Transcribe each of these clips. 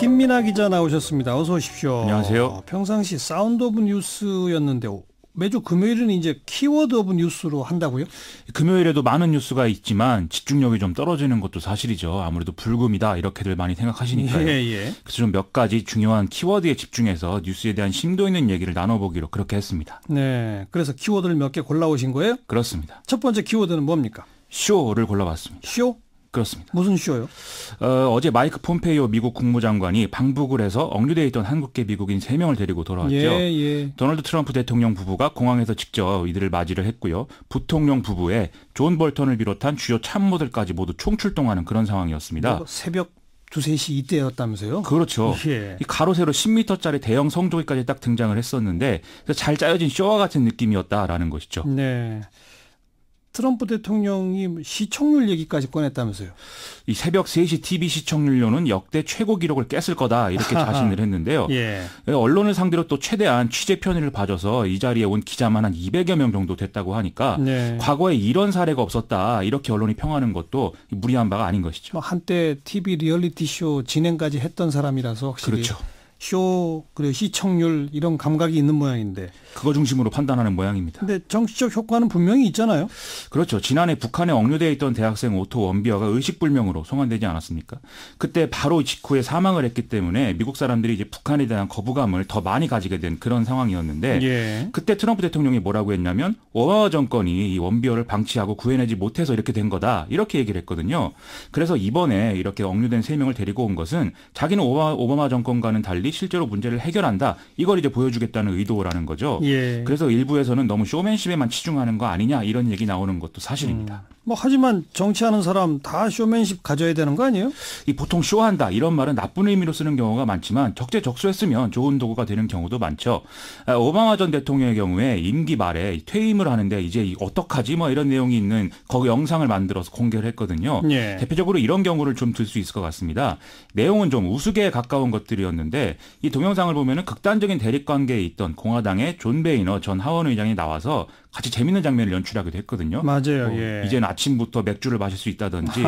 김민하 기자 나오셨습니다. 어서 오십시오. 안녕하세요. 평상시 사운드 오브 뉴스였는데 매주 금요일은 이제 키워드 오브 뉴스로 한다고요? 금요일에도 많은 뉴스가 있지만 집중력이 좀 떨어지는 것도 사실이죠. 아무래도 불금이다 이렇게들 많이 생각하시니까요. 예. 그래서 좀 몇 가지 중요한 키워드에 집중해서 뉴스에 대한 심도 있는 얘기를 나눠보기로 그렇게 했습니다. 네, 그래서 키워드를 몇 개 골라오신 거예요? 그렇습니다. 첫 번째 키워드는 뭡니까? 쇼를 골라봤습니다. 쇼? 그렇습니다. 무슨 쇼요? 어제 마이크 폼페이오 미국 국무장관이 방북을 해서 억류돼 있던 한국계 미국인 3명을 데리고 돌아왔죠. 예. 도널드 트럼프 대통령 부부가 공항에서 직접 이들을 맞이를 했고요. 부통령 부부에 존 볼턴을 비롯한 주요 참모들까지 모두 총출동하는 그런 상황이었습니다. 새벽 2, 3시 이때였다면서요? 그렇죠. 예. 이 가로 세로 10m짜리 대형 성조기까지 딱 등장을 했었는데 잘 짜여진 쇼와 같은 느낌이었다라는 것이죠. 네. 트럼프 대통령이 시청률 얘기까지 꺼냈다면서요? 이 새벽 3시 TV 시청률로는 역대 최고 기록을 깼을 거다 이렇게 자신을 했는데요. 예. 언론을 상대로 또 최대한 취재 편의를 봐줘서 이 자리에 온 기자만 한 200여 명 정도 됐다고 하니까 네. 과거에 이런 사례가 없었다 이렇게 언론이 평하는 것도 무리한 바가 아닌 것이죠. 한때 TV 리얼리티 쇼 진행까지 했던 사람이라서 확실히 그렇죠. 쇼 그리고 시청률 이런 감각이 있는 모양인데. 그거 중심으로 판단하는 모양입니다. 근데 정치적 효과는 분명히 있잖아요. 그렇죠. 지난해 북한에 억류되어 있던 대학생 오토 원비어가 의식불명으로 송환되지 않았습니까? 그때 바로 직후에 사망을 했기 때문에 미국 사람들이 이제 북한에 대한 거부감을 더 많이 가지게 된 그런 상황이었는데 예. 그때 트럼프 대통령이 뭐라고 했냐면 오바마 정권이 이 원비어를 방치하고 구해내지 못해서 이렇게 된 거다 이렇게 얘기를 했거든요. 그래서 이번에 이렇게 억류된 3명을 데리고 온 것은 자기는 오바마 정권과는 달리 실제로 문제를 해결한다 이걸 이제 보여주겠다는 의도라는 거죠. 예. 그래서 일부에서는 너무 쇼맨십에만 치중하는 거 아니냐 이런 얘기 나오는 것도 사실입니다. 하지만 정치하는 사람 다 쇼맨십 가져야 되는 거 아니에요? 이 보통 쇼한다 이런 말은 나쁜 의미로 쓰는 경우가 많지만 적재적소했으면 좋은 도구가 되는 경우도 많죠. 오바마 전 대통령의 경우에 임기 말에 퇴임을 하는데 이제 어떡하지 이런 내용이 있는 거기 영상을 만들어서 공개를 했거든요. 예. 대표적으로 이런 경우를 좀 들 수 있을 것 같습니다. 내용은 좀 우스개에 가까운 것들이었는데 이 동영상을 보면은 극단적인 대립 관계에 있던 공화당의 존 베이너 전 하원 의장이 나와서 같이 재밌는 장면을 연출하기도 했거든요. 맞아요. 예. 이제는 아침부터 맥주를 마실 수 있다든지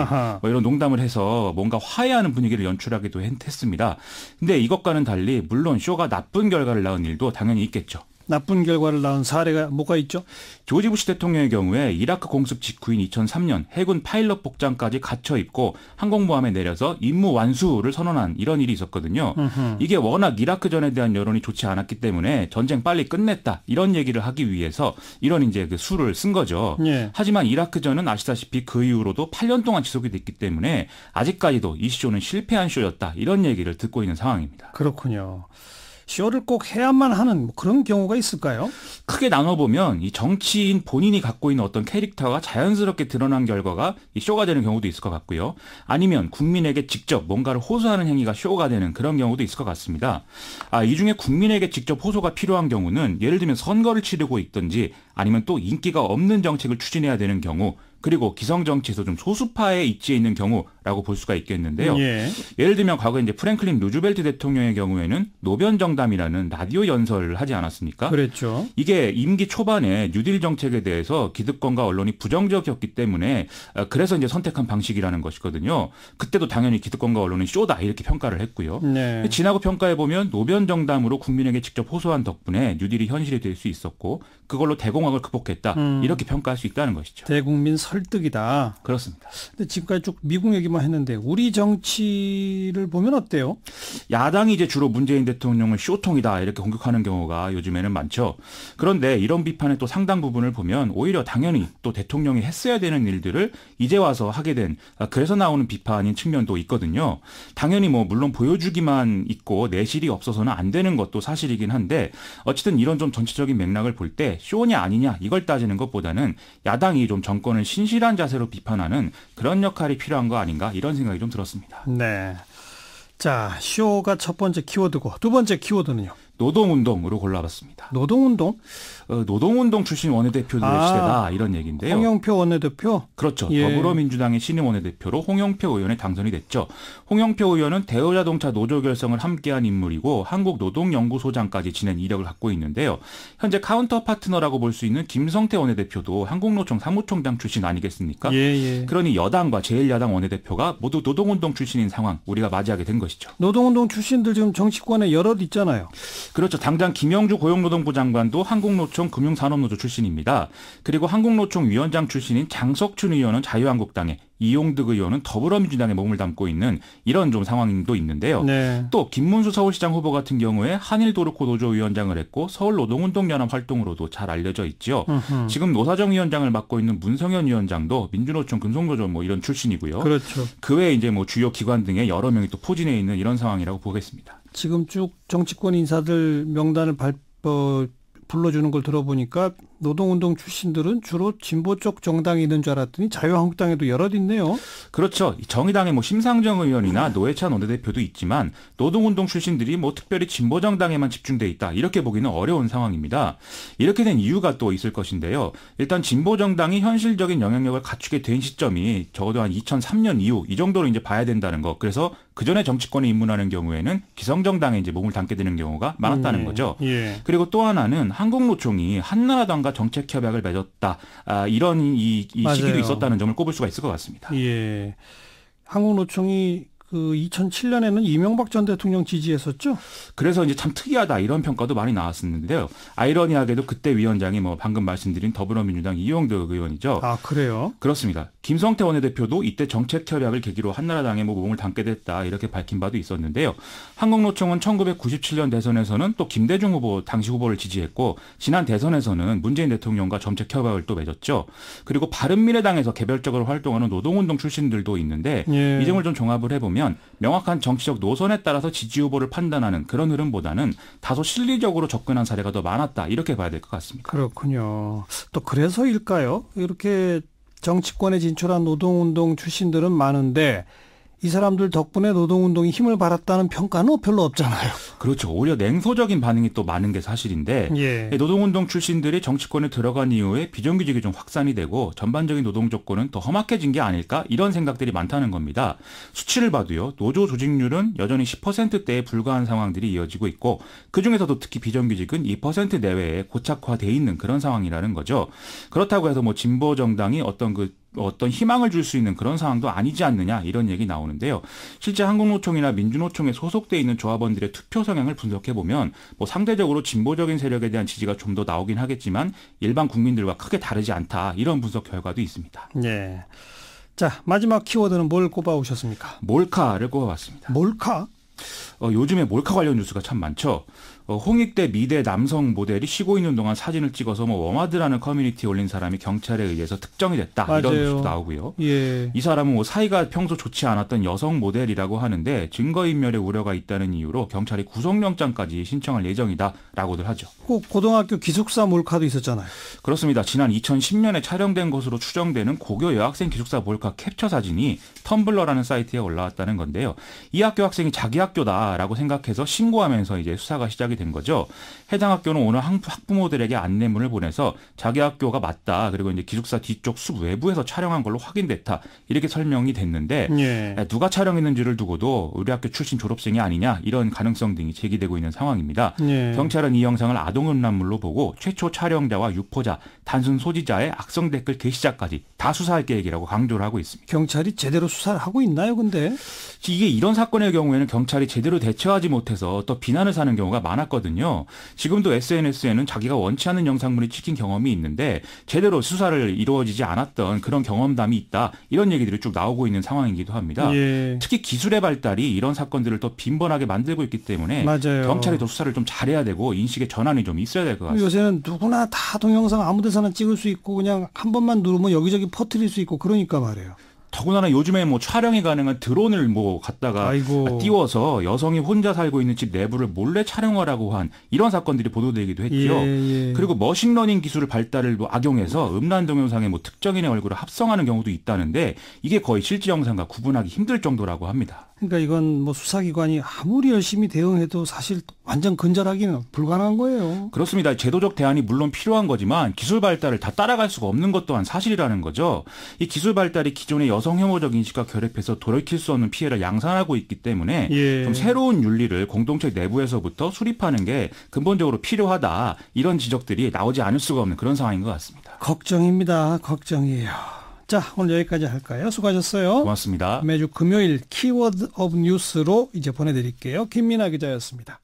이런 농담을 해서 뭔가 화해하는 분위기를 연출하기도 했습니다. 근데 이것과는 달리 물론 쇼가 나쁜 결과를 낳은 일도 당연히 있겠죠. 나쁜 결과를 낳은 사례가 뭐가 있죠? 조지 부시 대통령의 경우에 이라크 공습 직후인 2003년 해군 파일럿 복장까지 갖춰 입고 항공모함에 내려서 임무 완수를 선언한 이런 일이 있었거든요. 이게 워낙 이라크전에 대한 여론이 좋지 않았기 때문에 전쟁 빨리 끝냈다 이런 얘기를 하기 위해서 이런 이제 그 수를 쓴 거죠. 예. 하지만 이라크전은 아시다시피 그 이후로도 8년 동안 지속이 됐기 때문에 아직까지도 이 쇼는 실패한 쇼였다 이런 얘기를 듣고 있는 상황입니다. 그렇군요. 쇼를 꼭 해야만 하는 그런 경우가 있을까요? 크게 나눠보면 이 정치인 본인이 갖고 있는 어떤 캐릭터가 자연스럽게 드러난 결과가 이 쇼가 되는 경우도 있을 것 같고요. 아니면 국민에게 직접 뭔가를 호소하는 행위가 쇼가 되는 그런 경우도 있을 것 같습니다. 이 중에 국민에게 직접 호소가 필요한 경우는 예를 들면 선거를 치르고 있든지 아니면 또 인기가 없는 정책을 추진해야 되는 경우 그리고 기성정치에서 좀 소수파의 입지에 있는 경우라고 볼 수가 있겠는데요. 예. 예를 들면 과거에 이제 프랭클린 루즈벨트 대통령의 경우에는 노변정담이라는 라디오 연설을 하지 않았습니까? 그랬죠. 이게 임기 초반에 뉴딜 정책에 대해서 기득권과 언론이 부정적이었기 때문에 그래서 이제 선택한 방식이라는 것이거든요. 그때도 당연히 기득권과 언론이 쇼다 이렇게 평가를 했고요. 네. 지나고 평가해 보면 노변정담으로 국민에게 직접 호소한 덕분에 뉴딜이 현실이 될 수 있었고 그걸로 대공황을 극복했다 이렇게 평가할 수 있다는 것이죠. 대국민 설득이다. 그렇습니다. 근데 지금까지 쭉 미국 얘기만 했는데 우리 정치를 보면 어때요? 야당이 이제 주로 문재인 대통령을 쇼통이다 이렇게 공격하는 경우가 요즘에는 많죠. 그런데 이런 비판의 또 상당 부분을 보면 오히려 당연히 또 대통령이 했어야 되는 일들을 이제 와서 하게 된 그래서 나오는 비판인 측면도 있거든요. 당연히 물론 보여주기만 있고 내실이 없어서는 안 되는 것도 사실이긴 한데 어쨌든 이런 좀 전체적인 맥락을 볼 때 쇼냐 아니냐 이걸 따지는 것보다는 야당이 좀 정권을 신실한 자세로 비판하는 그런 역할이 필요한 거 아닌가 이런 생각이 좀 들었습니다. 네. 자, 쇼가 첫 번째 키워드고 두 번째 키워드는요? 노동운동으로 골라봤습니다. 노동운동? 노동운동 출신 원내대표들의 시대다 이런 얘기인데요. 홍영표 원내대표? 그렇죠. 예. 더불어민주당의 신임 원내대표로 홍영표 의원이 당선이 됐죠. 홍영표 의원은 대우자동차 노조 결성을 함께한 인물이고 한국노동연구소장까지 지낸 이력을 갖고 있는데요. 현재 카운터 파트너라고 볼 수 있는 김성태 원내대표도 한국노총 사무총장 출신 아니겠습니까? 예. 그러니 여당과 제1야당 원내대표가 모두 노동운동 출신인 상황 우리가 맞이하게 된 것이죠. 노동운동 출신들 지금 정치권에 여럿 있잖아요. 그렇죠. 당장 김영주 고용노동부 장관도 한국노총 금융산업노조 출신입니다. 그리고 한국노총 위원장 출신인 장석춘 의원은 자유한국당에, 이용득 의원은 더불어민주당에 몸을 담고 있는 이런 좀 상황도 있는데요. 네. 또 김문수 서울시장 후보 같은 경우에 한일도르코 노조 위원장을 했고 서울노동운동연합 활동으로도 잘 알려져 있죠. 지금 노사정 위원장을 맡고 있는 문성현 위원장도 민주노총 금속노조 뭐 이런 출신이고요. 그렇죠. 그 외에 이제 뭐 주요 기관 등에 여러 명이 또 포진해 있는 이런 상황이라고 보겠습니다. 지금 쭉 정치권 인사들 명단을 불러주는 걸 들어보니까 노동운동 출신들은 주로 진보 쪽 정당에 있는 줄 알았더니 자유한국당에도 여럿 있네요. 그렇죠. 정의당의 뭐 심상정 의원이나 노회찬 원내대표도 있지만 노동운동 출신들이 뭐 특별히 진보 정당에만 집중돼 있다 이렇게 보기는 어려운 상황입니다. 이렇게 된 이유가 또 있을 것인데요. 일단 진보 정당이 현실적인 영향력을 갖추게 된 시점이 적어도 한 2003년 이후 이 정도로 이제 봐야 된다는 거. 그래서 그 전에 정치권에 입문하는 경우에는 기성정당에 이제 몸을 담게 되는 경우가 많았다는 거죠. 예. 그리고 또 하나는 한국노총이 한나라당과 정책 협약을 맺었다. 이런 이 시기도 있었다는 점을 꼽을 수가 있을 것 같습니다. 예. 한국노총이 그 2007년에는 이명박 전 대통령 지지했었죠? 그래서 이제 참 특이하다 이런 평가도 많이 나왔었는데요. 아이러니하게도 그때 위원장이 뭐 방금 말씀드린 더불어민주당 이용득 의원이죠. 아, 그래요? 그렇습니다. 김성태 원내대표도 이때 정책 협약을 계기로 한나라당에 뭐 몸을 담게 됐다 이렇게 밝힌 바도 있었는데요. 한국노총은 1997년 대선에서는 또 김대중 후보 당시 후보를 지지했고 지난 대선에서는 문재인 대통령과 정책 협약을 또 맺었죠. 그리고 바른미래당에서 개별적으로 활동하는 노동운동 출신들도 있는데 예. 이 점을 좀 종합을 해보면 명확한 정치적 노선에 따라서 지지 후보를 판단하는 그런 흐름보다는 다소 실리적으로 접근한 사례가 더 많았다 이렇게 봐야 될 것 같습니다. 그렇군요. 또 그래서일까요? 이렇게 정치권에 진출한 노동운동 출신들은 많은데 이 사람들 덕분에 노동운동이 힘을 발았다는 평가는 별로 없잖아요. 그렇죠. 오히려 냉소적인 반응이 또 많은 게 사실인데 예. 노동운동 출신들이 정치권에 들어간 이후에 비정규직이 좀 확산이 되고 전반적인 노동 조건은 더 험악해진 게 아닐까 이런 생각들이 많다는 겁니다. 수치를 봐도요. 노조 조직률은 여전히 10%대에 불과한 상황들이 이어지고 있고 그중에서도 특히 비정규직은 2% 내외에 고착화돼 있는 그런 상황이라는 거죠. 그렇다고 해서 뭐 진보 정당이 어떤 희망을 줄 수 있는 그런 상황도 아니지 않느냐 이런 얘기 나오는데요. 실제 한국노총이나 민주노총에 소속돼 있는 조합원들의 투표 성향을 분석해 보면 뭐 상대적으로 진보적인 세력에 대한 지지가 좀 더 나오긴 하겠지만 일반 국민들과 크게 다르지 않다 이런 분석 결과도 있습니다. 예. 자, 마지막 키워드는 뭘 꼽아오셨습니까? 몰카를 꼽아봤습니다. 몰카? 요즘에 몰카 관련 뉴스가 참 많죠. 홍익대 미대 남성 모델이 쉬고 있는 동안 사진을 찍어서 뭐 워마드라는 커뮤니티에 올린 사람이 경찰에 의해서 특정이 됐다. 맞아요. 이런 뉴스도 나오고요. 예. 이 사람은 뭐 사이가 평소 좋지 않았던 여성 모델이라고 하는데 증거인멸의 우려가 있다는 이유로 경찰이 구속영장까지 신청할 예정이다라고들 하죠. 고등학교 기숙사 몰카도 있었잖아요. 그렇습니다. 지난 2010년에 촬영된 것으로 추정되는 고교 여학생 기숙사 몰카 캡처 사진이 텀블러라는 사이트에 올라왔다는 건데요. 이 학교 학생이 자기 학교다라고 생각해서 신고하면서 이제 수사가 시작이 된 거죠. 해당 학교는 오늘 학부모들에게 안내문을 보내서 자기 학교가 맞다. 그리고 이제 기숙사 뒤쪽 숲 외부에서 촬영한 걸로 확인됐다. 이렇게 설명이 됐는데 예. 누가 촬영했는지를 두고도 우리 학교 출신 졸업생이 아니냐 이런 가능성 등이 제기되고 있는 상황입니다. 예. 경찰은 이 영상을 아동음란물로 보고 최초 촬영자와 유포자, 단순 소지자의 악성 댓글 게시자까지 다 수사할 계획이라고 강조를 하고 있습니다. 경찰이 제대로 수사를 하고 있나요, 근데? 이게 이런 사건의 경우에는 경찰이 제대로 대처하지 못해서 또 비난을 사는 경우가 많았거든요. 지금도 SNS에는 자기가 원치 않는 영상물이 찍힌 경험이 있는데 제대로 수사를 이루어지지 않았던 그런 경험담이 있다. 이런 얘기들이 쭉 나오고 있는 상황이기도 합니다. 예. 특히 기술의 발달이 이런 사건들을 더 빈번하게 만들고 있기 때문에 맞아요. 경찰이 더 수사를 좀 잘해야 되고 인식의 전환이 좀 있어야 될 것 같습니다. 요새는 누구나 다 동영상 아무 데서나 찍을 수 있고 그냥 한 번만 누르면 여기저기 퍼뜨릴 수 있고 그러니까 말이에요. 더군다나 요즘에 뭐 촬영이 가능한 드론을 뭐 갖다가 아이고. 띄워서 여성이 혼자 살고 있는 집 내부를 몰래 촬영하라고 한 이런 사건들이 보도되기도 했죠. 예. 그리고 머신러닝 기술을 발달을 뭐 악용해서 음란 동영상에 뭐 특정인의 얼굴을 합성하는 경우도 있다는데 이게 거의 실제 영상과 구분하기 힘들 정도라고 합니다. 그러니까 이건 뭐 수사기관이 아무리 열심히 대응해도 사실 완전 근절하기는 불가능한 거예요. 그렇습니다. 제도적 대안이 물론 필요한 거지만 기술 발달을 다 따라갈 수가 없는 것 또한 사실이라는 거죠. 이 기술 발달이 기존의 여성 혐오적 인식과 결합해서 돌이킬 수 없는 피해를 양산하고 있기 때문에 예. 좀 새로운 윤리를 공동체 내부에서부터 수립하는 게 근본적으로 필요하다. 이런 지적들이 나오지 않을 수가 없는 그런 상황인 것 같습니다. 걱정입니다. 걱정이에요. 자, 오늘 여기까지 할까요? 수고하셨어요. 고맙습니다. 매주 금요일 키워드 오브 뉴스로 이제 보내드릴게요. 김민아 기자였습니다.